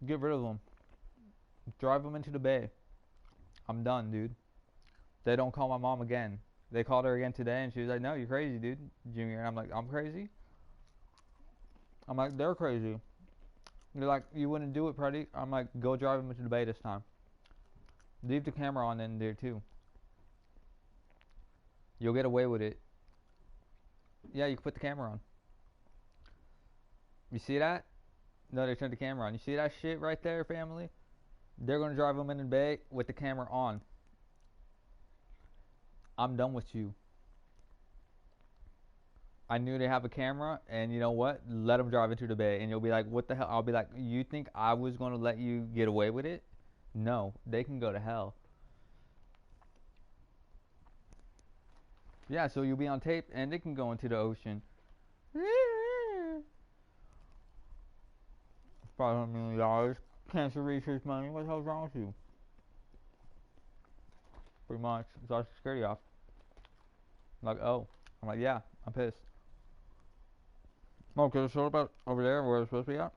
Get rid of them. Drive them into the bay. I'm done, dude. They don't call my mom again. They called her again today, and she was like, "No, you're crazy, dude, Junior." And I'm like, "I'm crazy." I'm like, "They're crazy." They're like, "You wouldn't do it, Pretty." I'm like, "Go drive them into the bay this time. Leave the camera on in there too. You'll get away with it." Yeah, you can put the camera on. You see that? No, they turned the camera on. You see that shit right there, family? They're gonna drive them in the bay with the camera on. I'm done with you. I knew they have a camera, and you know what? Let them drive into the bay, and you'll be like, "What the hell?" I'll be like, "You think I was gonna let you get away with it? No, they can go to hell." Yeah, so you'll be on tape, and they can go into the ocean. $500 million cancer research money. What the hell's wrong with you? Pretty much, social security off. I'm like, oh, I'm like, yeah, I'm pissed. Okay, so about over there where it's supposed to be at,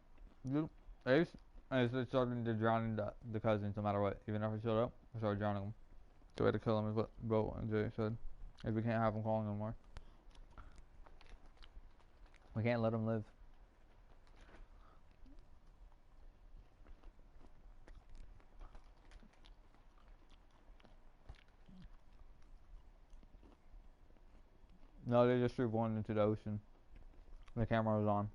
you, Ace, and it's starting to drown the cousins no matter what. Even if I showed up, I started drowning them. The way to kill them is what Bo and Jay said. Is we can't have them calling anymore. We can't let them live. No, they just threw one into the ocean. The camera was on.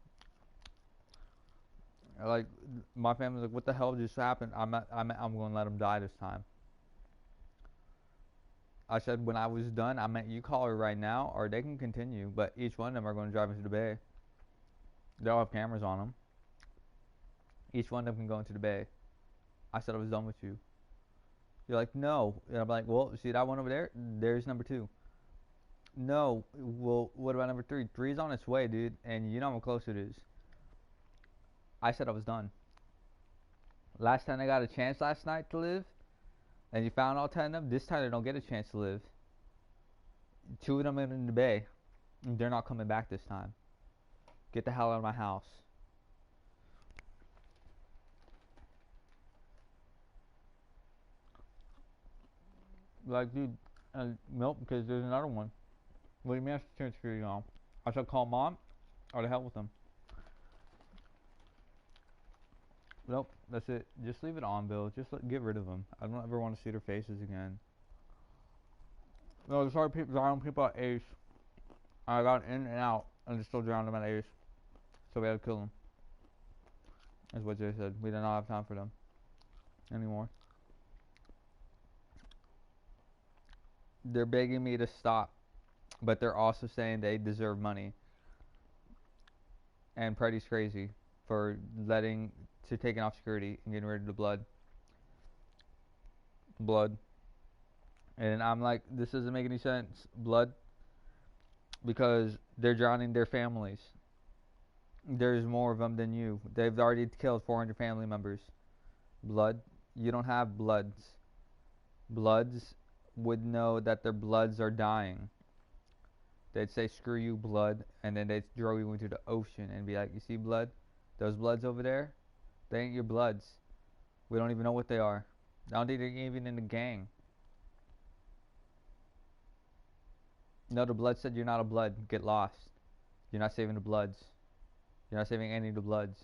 Like my family's like, "What the hell just happened?" I'm going to let them die this time. I said when I was done, I meant you call her right now, or they can continue. But each one of them are going to drive into the bay. They all have cameras on them. Each one of them can go into the bay. I said I was done with you. You're like, no. And I'm like, well, see that one over there? There's number two. No. Well, what about number three? Three's on its way, dude. And you know how close it is. I said I was done. Last time I got a chance last night to live, and you found all 10 of them, this time they don't get a chance to live. Two of them in the bay. They're not coming back this time. Get the hell out of my house. Like, dude, nope, because there's another one. What do you mean I should turn security on? I should call mom, or the hell with them. Nope, that's it. Just leave it on, Bill. Just get rid of them. I don't ever want to see their faces again. No, there's already people drowning people at Ace. I got in and out, and they still drowned them at Ace. So we had to kill them. That's what Jay said. We did not have time for them anymore. They're begging me to stop, but they're also saying they deserve money. And Pretty's crazy for taking off security and getting rid of the blood. And I'm like, this doesn't make any sense. Blood, because they're drowning their families. There's more of them than you. They've already killed 400 family members. Blood, you don't have bloods. Bloods would know that their bloods are dying. They'd say, "Screw you, blood," and then they'd throw you into the ocean and be like, "You see, blood? Those bloods over there? They ain't your bloods. We don't even know what they are. I don't think they're even in the gang." No, the blood said, "You're not a blood. Get lost. You're not saving the bloods. You're not saving any of the bloods.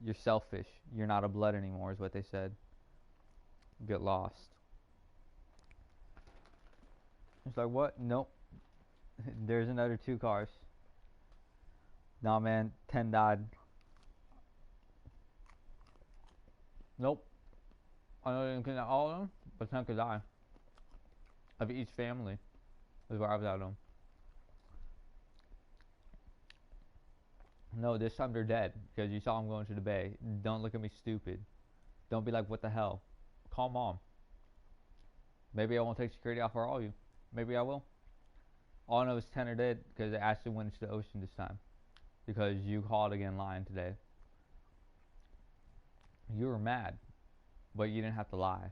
You're selfish. You're not a blood anymore," is what they said. Get lost. It's like, what? Nope. There's another two cars. Nah, man. 10 died. Nope. I know they didn't kill all of them, but 10 could die. Of each family is where I was at them. No, this time they're dead because you saw them going to the bay. Don't look at me stupid. Don't be like, what the hell? Call mom. Maybe I won't take security off for all of you. Maybe I will. All I know is 10 are dead because they actually went into the ocean this time. Because you called again lying today. You were mad, but you didn't have to lie.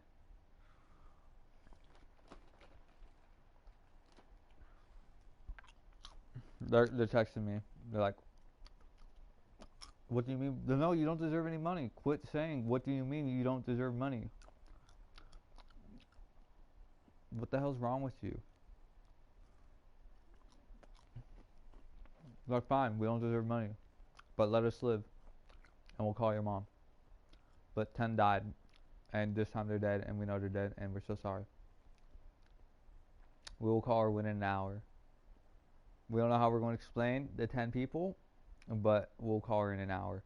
They're texting me. They're like, What do you mean? No, you don't deserve any money. Quit saying, what do you mean you don't deserve money? What the hell's wrong with you? Like, fine, we don't deserve money, but let us live, and we'll call your mom. But 10 died, and this time they're dead, and we know they're dead, and we're so sorry. We will call her within an hour. We don't know how we're going to explain the 10 people, but we'll call her in an hour.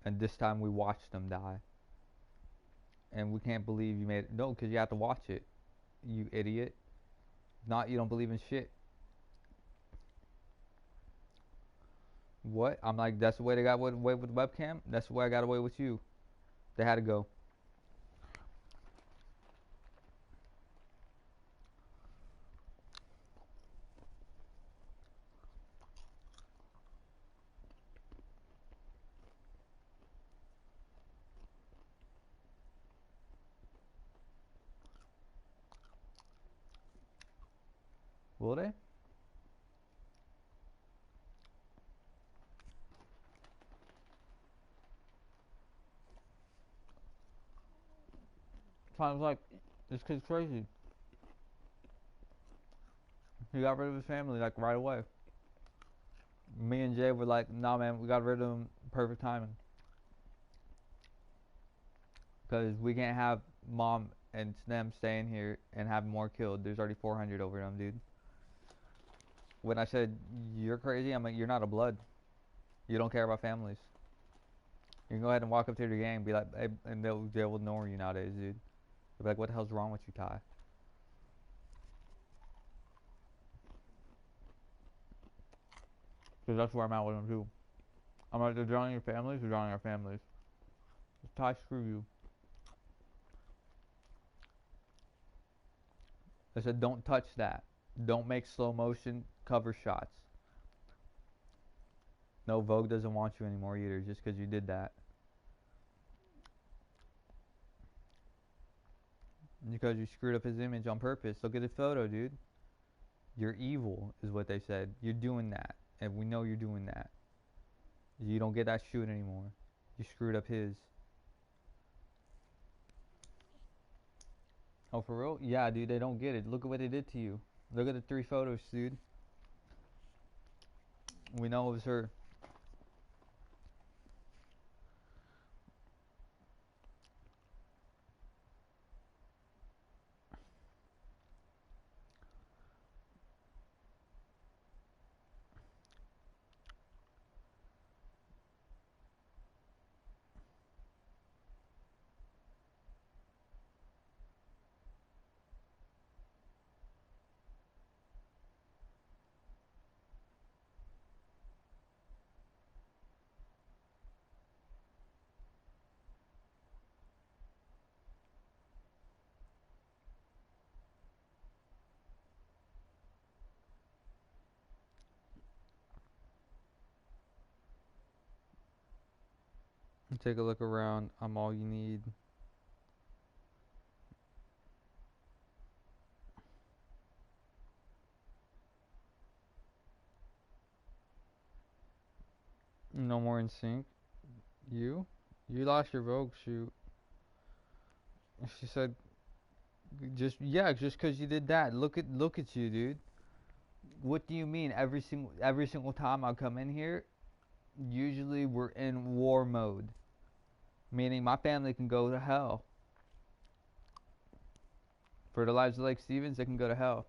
And this time we watched them die. And we can't believe you made it. No, because you have to watch it, you idiot. Not you don't believe in shit. What? I'm like, that's the way they got away with the webcam? That's the way I got away with you. They had to go. Will they? Times like, this kid's crazy. He got rid of his family like right away. Me and Jay were like, nah, man, we got rid of him. Perfect timing. Because we can't have mom and them staying here and have more killed. There's already 400 over them, dude. When I said you're crazy, I'm like, you're not a blood. You don't care about families. You can go ahead and walk up to the gang and be like, hey, and they will ignore you nowadays, dude. They'll be like, what the hell's wrong with you, Ty? Because that's where I'm at with them too. I'm like, they're drowning your families, they're drowning our families. Ty, screw you. I said, don't touch that. Don't make slow motion cover shots. No, Vogue doesn't want you anymore either, just because you did that. Because you screwed up his image on purpose. Look at the photo, dude. You're evil, is what they said. You're doing that, and we know you're doing that. You don't get that shoot anymore. You screwed up his. Oh, for real? Yeah, dude, they don't get it. Look at what they did to you. Look at the 3 photos, dude. We know it was her. Take a look around. I'm all you need. No more in sync. You? You lost your Vogue shoot. She said, just yeah, just 'cause you did that. Look at you, dude. What do you mean? Every single time I come in here, usually we're in war mode, meaning my family can go to hell. For the lives of Lake Stevens, they can go to hell.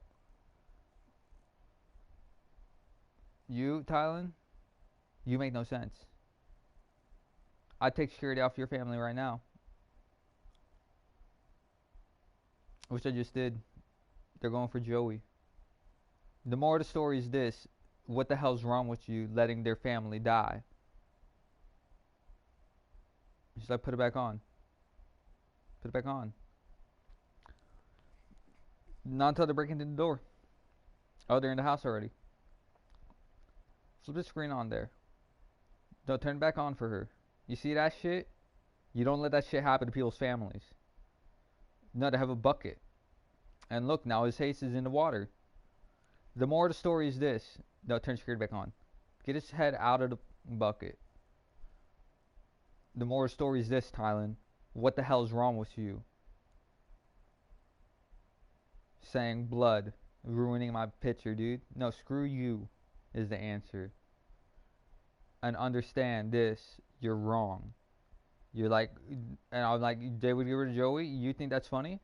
You, Tylen, you make no sense. I'd take security off your family right now, which I just did. They're going for Joey. The moral of the story is this: what the hell's wrong with you letting their family die? She's like, put it back on. Put it back on. Not until they break into the door. Oh, they're in the house already. Flip the screen on there. Don't turn it back on for her. You see that shit? You don't let that shit happen to people's families. No, they have a bucket. And look, now his face is in the water. The moral of the story is this. No, turn security back on. Get his head out of the bucket. The moral story is this, Tylen. What the hell is wrong with you? Saying blood, ruining my picture, dude. No, screw you is the answer. And understand this, you're wrong. You're like, and I'm like, they would get rid of Joey? You think that's funny?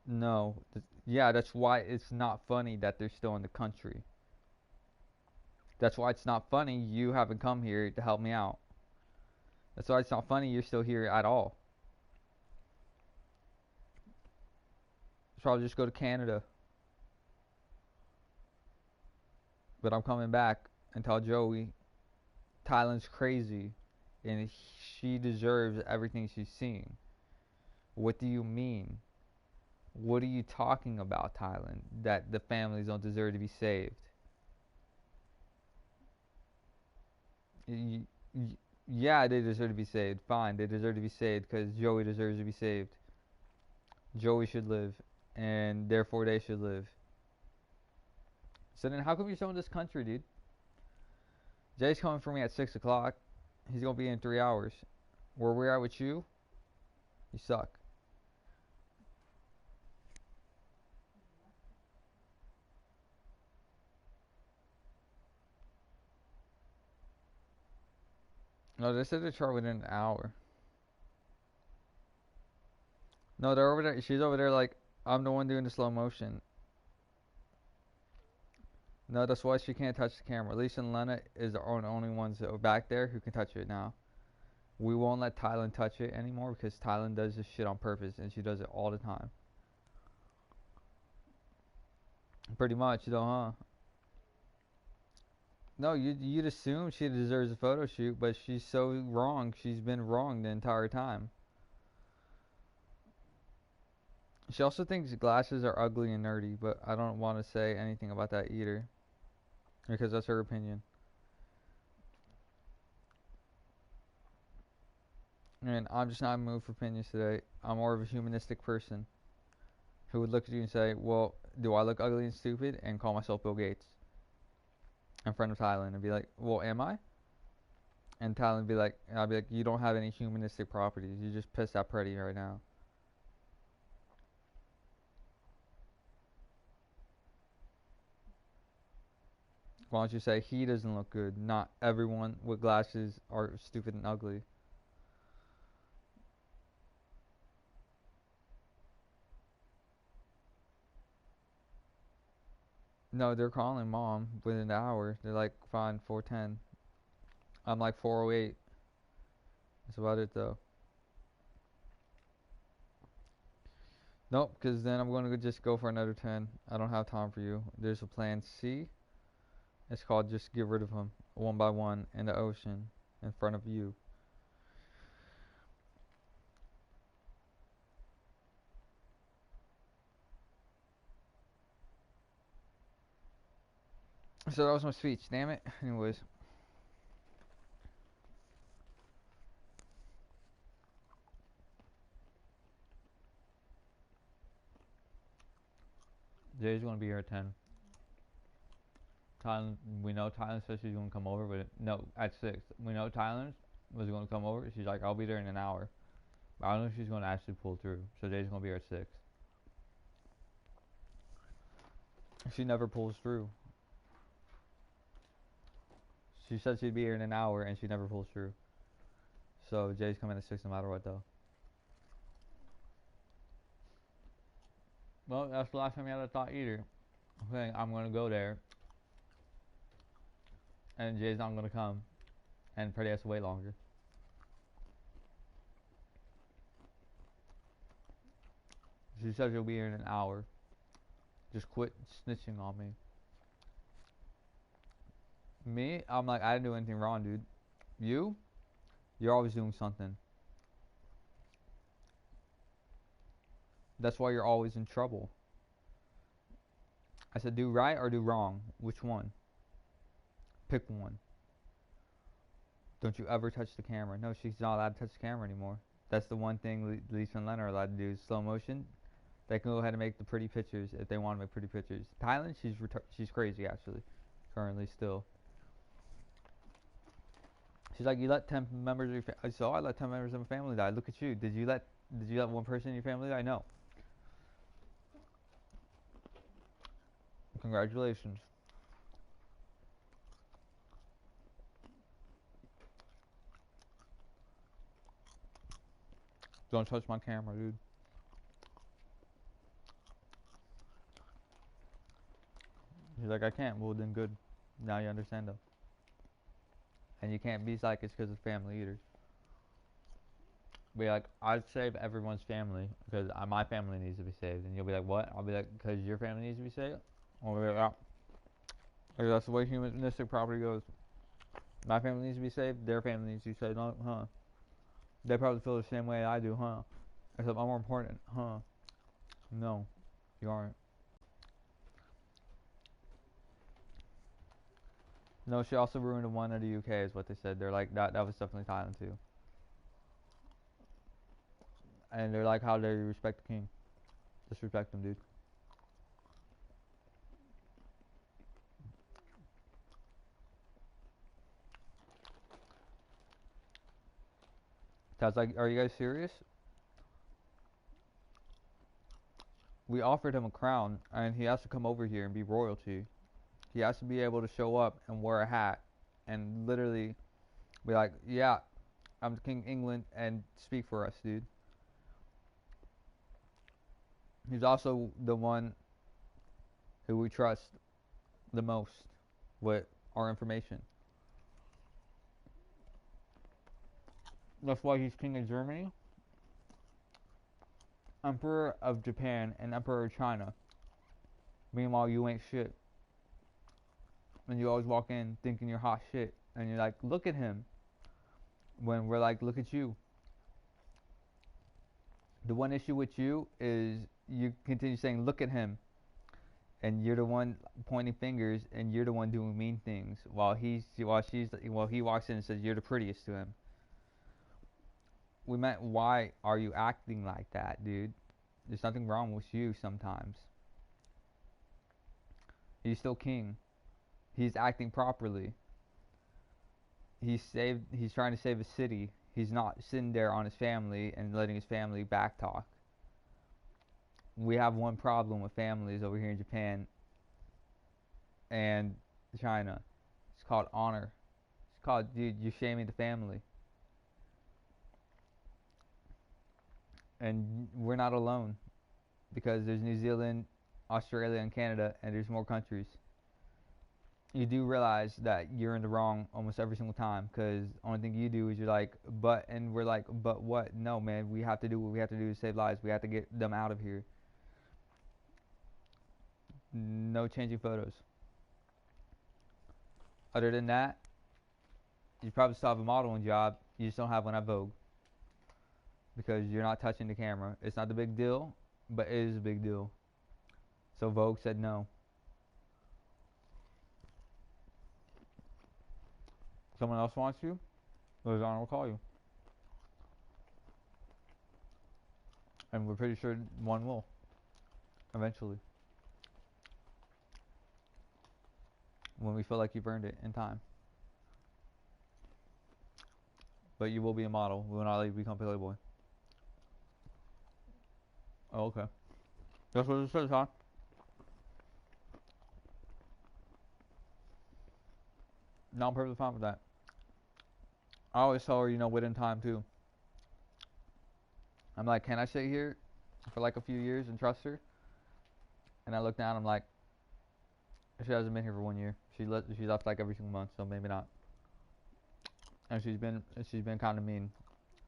No. Yeah, that's why it's not funny that they're still in the country. That's why it's not funny you haven't come here to help me out. That's why it's not funny you're still here at all. So I'll just go to Canada. But I'm coming back and tell Joey Tylen's crazy and she deserves everything she's seeing. What do you mean? What are you talking about, Tylen? That the families don't deserve to be saved? Yeah, they deserve to be saved. Fine, they deserve to be saved because Joey deserves to be saved. Joey should live, and therefore they should live. So then, how come you're still in this country, dude? Jay's coming for me at 6 o'clock. He's gonna be in 3 hours. Where we're at with you, you suck. No, they said they're trying within an hour. No, they're over there. She's over there like, I'm the one doing the slow motion. No, that's why she can't touch the camera. Lisa and Lena is the only ones that are back there who can touch it now. We won't let Tylen touch it anymore because Tylen does this shit on purpose and she does it all the time. Pretty much, though, huh? No, you'd assume she deserves a photo shoot, but she's so wrong. She's been wrong the entire time. She also thinks glasses are ugly and nerdy, but I don't want to say anything about that either because that's her opinion. And I'm just not in the mood for opinions today. I'm more of a humanistic person who would look at you and say, well, do I look ugly and stupid? And call myself Bill Gates in front of Tylen and be like, well, am I? And Tylen would be like, and I'd be like, you don't have any humanistic properties. You just pissed that pretty right now. Why don't you say he doesn't look good? Not everyone with glasses are stupid and ugly. No, they're calling mom within an hour. They're like, fine, 410. I'm like 408. That's about it though. Nope, because then I'm going to just go for another 10. I don't have time for you. There's a plan C. It's called just get rid of them one by one in the ocean in front of you. So that was my speech. Damn it. Anyways. Jay's going to be here at 10. Tylen, we know Tylen said she's going to come over, but no, at 6. We know Tylen was going to come over. She's like, I'll be there in an hour. But I don't know if she's going to actually pull through. So Jay's going to be here at 6. She never pulls through. She said she'd be here in an hour, and she never pulls through. So Jay's coming at 6 no matter what, though. Well, that's the last time I had a thought either. Saying I'm going to go there, and Jay's not going to come, and Freddie has to wait longer. She said she'll be here in an hour. Just quit snitching on me. Me? I'm like, I didn't do anything wrong, dude. You? You're always doing something. That's why you're always in trouble. I said, do right or do wrong? Which one? Pick one. Don't you ever touch the camera. No, she's not allowed to touch the camera anymore. That's the one thing Lisa and Len are allowed to do is slow motion. They can go ahead and make the pretty pictures if they want to make pretty pictures. Tylen, she's crazy actually. Currently still. She's like, you let 10 members of your family. So I let 10 members of my family die. Look at you. Did you let one person in your family die? No. Congratulations. Don't touch my camera, dude. He's like, I can't. Well, then good. Now you understand though. And you can't be like it's because of family either. Be like, I'd save everyone's family because my family needs to be saved. And you'll be like, what? I'll be like, because your family needs to be saved? I'll be like, oh. Like, that's the way humanistic property goes. My family needs to be saved. Their family needs to be saved. No, huh? They probably feel the same way I do, huh? Except I'm more important, huh? No, you aren't. No, she also ruined one of the UK, is what they said. They're like, that was definitely Thailand too. And they're like, how dare you respect the king? Disrespect him, dude. That's like, are you guys serious? We offered him a crown, and he has to come over here and be royalty. He has to be able to show up and wear a hat and literally be like, yeah, I'm King England, and speak for us, dude. He's also the one who we trust the most with our information. That's why he's King of Germany, Emperor of Japan, and Emperor of China. Meanwhile, you ain't shit. And you always walk in thinking you're hot shit. And you're like, look at him. When we're like, look at you. The one issue with you is you continue saying, look at him. And you're the one pointing fingers, and you're the one doing mean things while he walks in and says you're the prettiest to him. We meant, why are you acting like that, dude? There's nothing wrong with you sometimes. He's still king. He's acting properly. He's trying to save a city. He's not sitting there on his family and letting his family backtalk. We have one problem with families over here in Japan and China. It's called honor. It's called, dude, you're shaming the family. And we're not alone, because there's New Zealand, Australia, and Canada, and there's more countries. You do realize that you're in the wrong almost every single time, because the only thing you do is you're like, but, and we're like, but what? No, man, we have to do what we have to do to save lives. We have to get them out of here. No changing photos. Other than that, you probably still have a modeling job. You just don't have one at Vogue, because you're not touching the camera. It's not the big deal, but it is a big deal. So Vogue said no. Someone else wants you? Lozano will call you. And we're pretty sure one will. Eventually. When we feel like you've earned it in time. But you will be a model. We will not let you become Playboy. Oh, okay. That's what it says, huh? No, I'm perfectly fine with that. I always tell her, within time too. I'm like, can I sit here for like a few years and trust her? And I look down, I'm like, she hasn't been here for 1 year. She left like every single month, so maybe not. And she's been kind of mean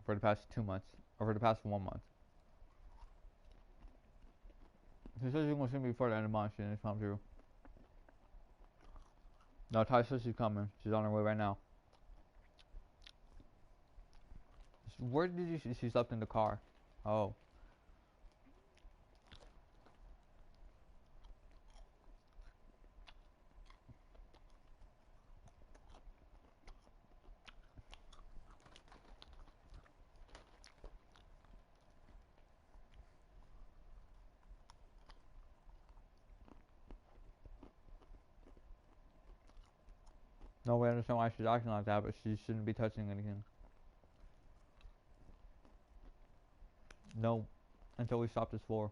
for the past 2 months, or for the past 1 month. She says she's gonna see me before the end of the month. She didn't come through. No, Ty says she's coming. She's on her way right now. Where did you? She slept in the car. Oh. No, we understand why she's acting like that, but she shouldn't be touching anything. No, until we stop this war.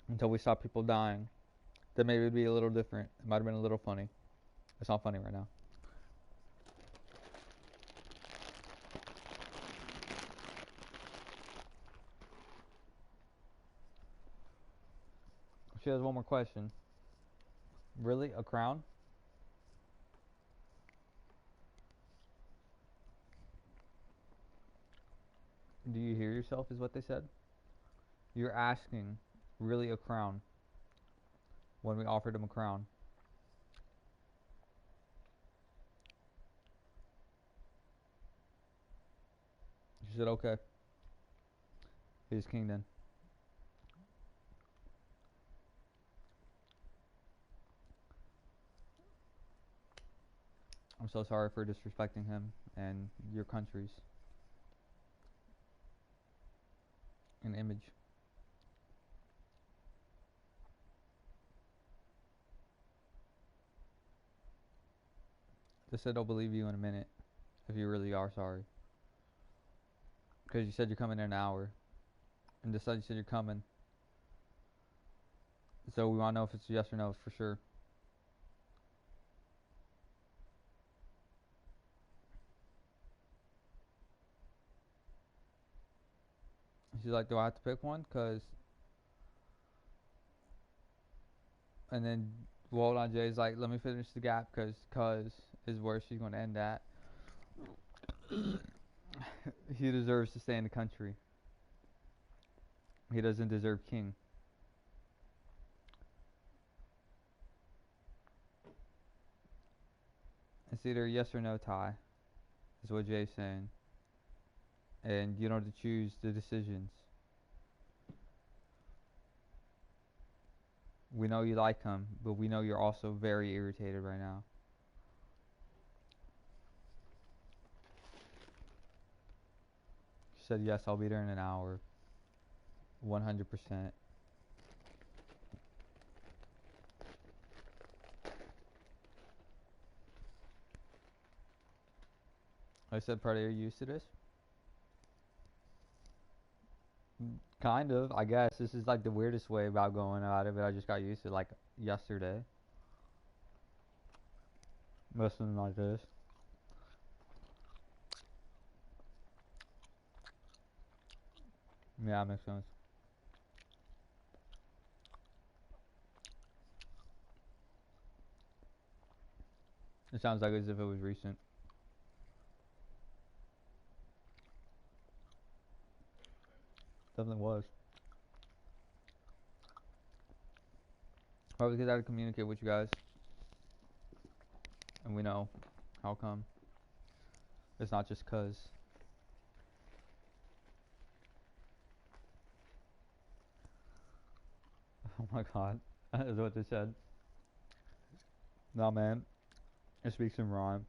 Until we stop people dying. Then maybe it'd be a little different. It might have been a little funny. It's not funny right now. She has one more question. Really? A crown? Do you hear yourself is what they said? You're asking, really a crown? When we offered him a crown. She said, okay. He's king then. I'm so sorry for disrespecting him and your countries and image. They said they'll believe you in a minute if you really are sorry. Because you said you're coming in an hour. And they said you said you're coming. So we want to know if it's yes or no for sure. She's like, do I have to pick one? And then, well, hold on, Jay's like, let me finish the gap cause is where she's going to end at. He deserves to stay in the country. He doesn't deserve king. It's either yes or no tie, is what Jay's saying. And you don't have to choose the decisions. We know you like him, but we know you're also very irritated right now. She said, yes, I'll be there in an hour. 100%. I said, Party, are you used to this? Kind of, I guess. This is like the weirdest way about going about it, but I just got used to it like yesterday. Listening like this. Yeah, makes sense. It sounds like as if it was recent. Definitely was. Probably because I had to communicate with you guys. And we know how come. It's not just cuz. Oh my god. That is what they said. Nah, man. It speaks in rhyme.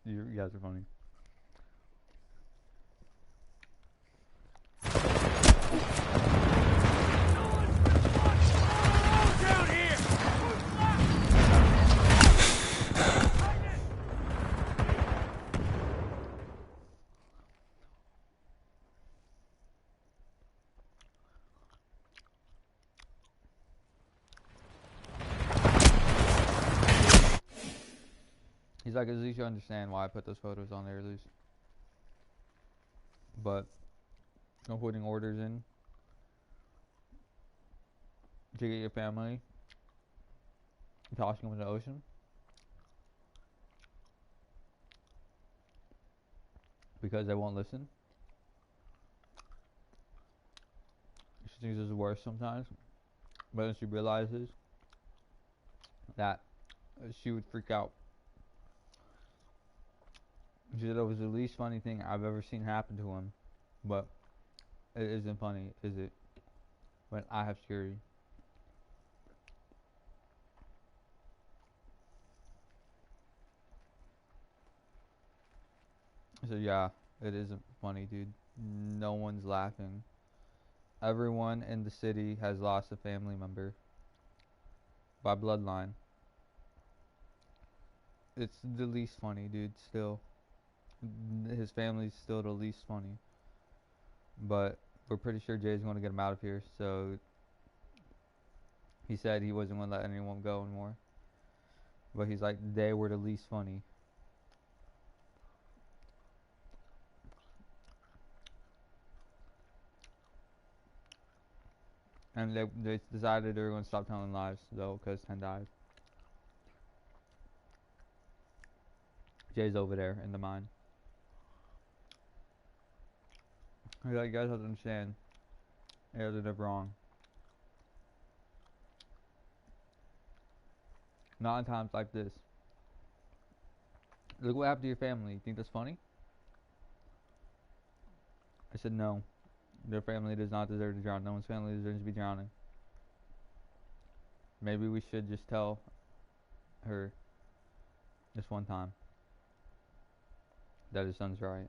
You guys are funny. He's like, at least you understand why I put those photos on there, at least. But, I'm putting orders in to get your family, tossing them in the ocean. Because they won't listen. She thinks it's worse sometimes. But then she realizes that she would freak out. She said it was the least funny thing I've ever seen happen to him. But it isn't funny, is it? When I have security. So yeah, it isn't funny, dude. No one's laughing. Everyone in the city has lost a family member by bloodline. It's the least funny, dude. Still, his family's still the least funny. But we're pretty sure Jay's going to get him out of here. So he said he wasn't going to let anyone go anymore. But he's like, they were the least funny. And they decided they were going to stop telling lies, though, because 10 died. Jay's over there in the mine. He's like, you guys have to understand. They ended up wrong. Not in times like this. Look what happened to your family. You think that's funny? I said no. Their family does not deserve to drown. No one's family deserves to be drowning. Maybe we should just tell her this one time that his son's right.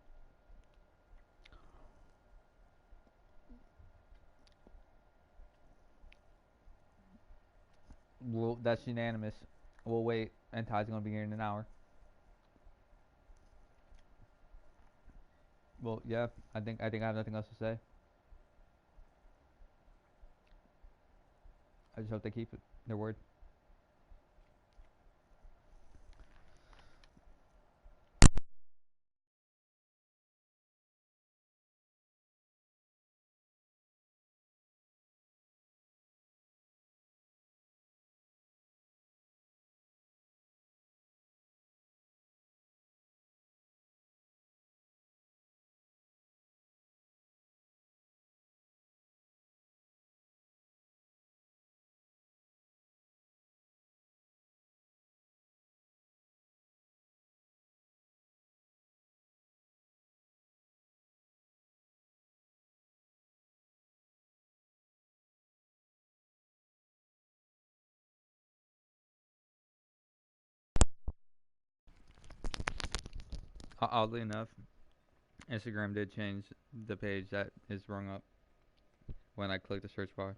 Well, that's unanimous. We'll wait, and Ty's gonna be here in an hour. Well, yeah, I think I have nothing else to say. I just hope they keep it, their word. Oddly enough, Instagram did change the page that is rung up when I click the search bar.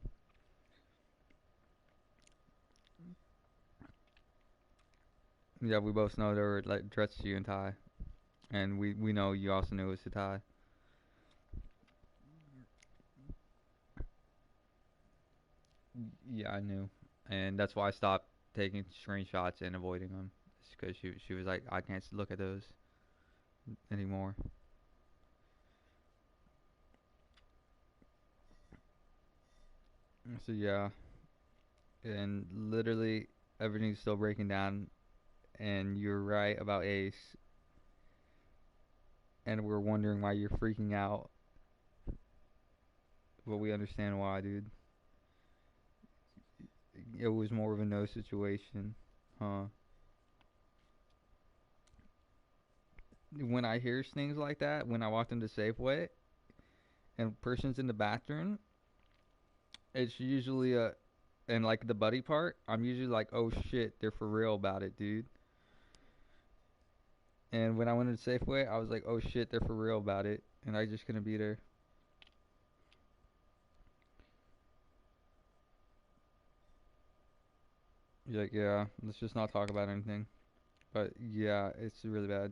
Yeah, we both know they were like addressed to you and Ty, and we know you also knew it was to Ty. Yeah, I knew, and that's why I stopped taking screenshots and avoiding them. It's because she was like, I can't look at those anymore. So yeah, and literally everything's still breaking down, and you're right about Ace, and we're wondering why you're freaking out, but we understand why, dude. It was more of a no situation, huh? When I hear things like that, when I walked into Safeway and person's in the bathroom, it's usually a, and like the buddy part, I'm usually like, oh shit, they're for real about it, dude. And when I went into Safeway, I was like, oh shit, they're for real about it, and I just couldn't be there. You're like, yeah, let's just not talk about anything. But yeah, it's really bad.